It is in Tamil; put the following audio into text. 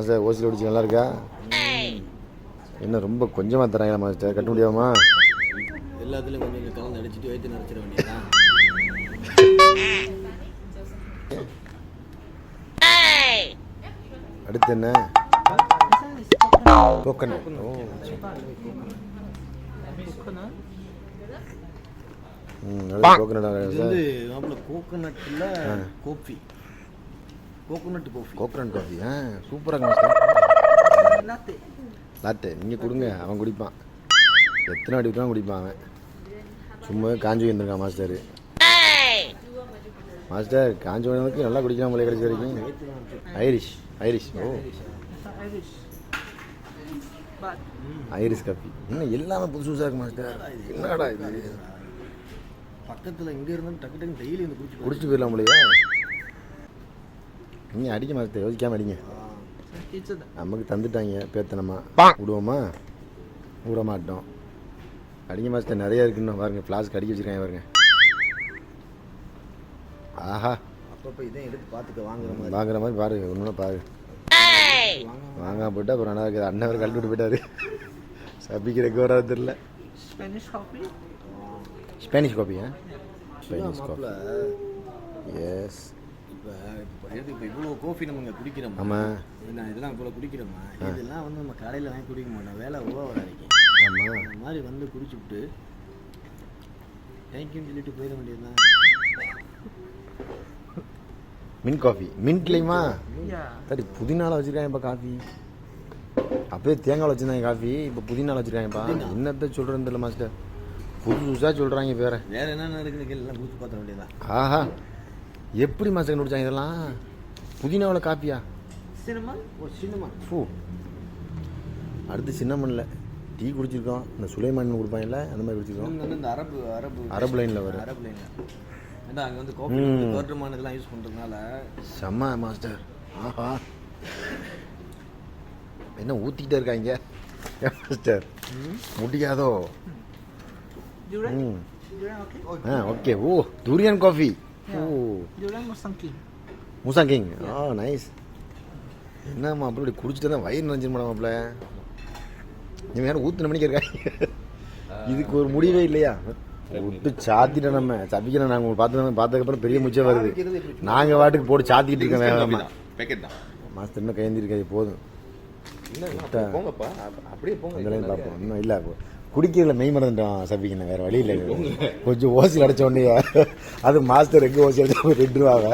மாஸ்டர் ஓசியில் குடிச்சு நல்லா இருக்கா? என்ன ரொம்ப கொஞ்சமாக தராங்களா மாஸ்டர்? கட்ட முடியாமா? எல்லாத்துலேயும் கொஞ்சம் கலந்து அடிச்சுட்டு வைத்து நிறச்சிட வேண்டியதான். அடுத்து என்ன? கோகனட். ஓ இது வந்து கோகனட்டில் காஃபி. கோகனட் காஃபி சூப்பராக மாஸ்டர். லாத்தே நீங்கள் கொடுங்க, அவன் குடிப்பான். எத்தனை வாட்டி விட்டாலும் குடிப்பான் அவன். சும்மா காஞ்சி வந்திருக்கான் மாஸ்டர். மாஸ்டர் காஞ்சி வந்ததுக்கு நல்லா குடிக்கலாம் போல கடைசி வரைக்கும். ஐரிஷ். ஓ ஐரிஷ் காஃபி. இன்னும் எல்லாமே புதுசு புதுசாக இருக்கு மாஸ்டர். என்னடா இது? பக்கத்தில் இங்கே இருந்தாலும் டக்கு டக்கு டெய்லி இந்த குடிச்சிட்டு போயிடலாம் போலையா? நீங்கள் அடிக்க மாஸ்டர், யோசிக்காமல் அடிங்க. நமக்கு தந்துட்டாங்க பேத்தனமா, விடுவோமா? விட மாட்டோம். அடிங்க மாஸ்டர், நிறையா இருக்குன்னு பாருங்க. ஃப்ளாஸ்க் அடிக்க வச்சுருக்காங்க பாருங்க. ஆஹா, அப்பப்போ இதை எடுத்து பார்த்துக்க வாங்குற மாதிரி பாருங்க. ஒன்று பாரு வாங்க போட்டு அப்புறம் நல்லா இருக்குது. அண்ணன் அவர் கழட்டி விட்டு போயிட்டாரு. சபிக்கிறதுக்கு வராது தெரியல. Spanish coffee. Spanish coffee. Yes. இப்போ இவ்வளோ காஃபி நம்ம குடிக்கிறோம். ஆமாம், இதெல்லாம் இவ்வளோ குடிக்கிறோமா? இதெல்லாம் வந்து நம்ம கடையில் வாங்கி குடிக்க மாட்டோம். வேலை ஓவர் அடிக்கும். ஆமாம், இந்த மாதிரி வந்து குடிச்சுவிட்டு தேங்க்யூன்னு சொல்லிட்டு போயிட வேண்டியதுதான். Mint coffee. மின்ட்லையுமா? சரி, புதினால வச்சுருக்காங்க இப்போ காஃபி. அப்போயே தேங்காய் வச்சுருந்தாங்க காஃபி, இப்போ புதினால வச்சுருக்காங்கப்பா. என்னத்தை சொல்கிறேன்னு தெரியல மாஸ்டர். புதுசாக சொல்கிறாங்க பேரை. வேறு என்னென்ன இருக்குன்னு எல்லாம் குடிச்சு பார்த்த வேண்டியதான். ஆஹா, எப்படி மாஸ்டர் கண்டுபிடிச்சாங்க இதெல்லாம்? புதினாவில் காஃபியா? சின்னமன். ஃபூ. அடுத்து சின்னமனில் டீ குடிச்சிருக்கோம். இந்த சுலைமான் கொடுப்பாங்கல்ல, அந்த மாதிரி குடிச்சிருக்கோம். இந்த அரபு லைனில் வரும். அரபு லைனில் ஏன்னா அங்கே வந்து காஃபி தோற்றமானதெல்லாம் யூஸ் பண்ணுறதுனால செம்ம மாஸ்டர். ஆஹா, என்ன ஊற்றிக்கிட்டே இருக்காங்க மாஸ்டர்? முடியாதோ? ஓகே. ஓ, துரியன் காஃபி. ஓ, முசாங்கிங். ஓ நைஸ். என்னம்மா அப்படி குடிச்சிட்டு தான் வயிறு நினைஞ்சிருமா மாப்பிள்ள? நீ வேற ஊத்துன மணிக்கு இருக்காங்க. இதுக்கு ஒரு முடிவே இல்லையா? விட்டு சாத்திட்டோம். நம்ம சபிக்கிறோம். நாங்கள் உங்களுக்கு பார்த்ததுக்கப்புறம் பெரிய முச்சே வருது. நாங்கள் வாட்டுக்கு போட்டு சாத்திக்கிட்டு இருக்கோம் வேகமா. மாஸ்டர் இன்னும் கையெழுந்திருக்காது. போதும், அப்படியே போங்க. பார்ப்போம். இன்னும் இல்லை, குடிக்கிறதுல மெய் மறந்துட்டோம். சபிக்கணும், வேற வழி இல்லை. கொஞ்சம் ஓசில் அடைச்ச உடனே அது மாஸ்டர் எங்கே ஓசி அடைச்சா 2 ரூபாவை.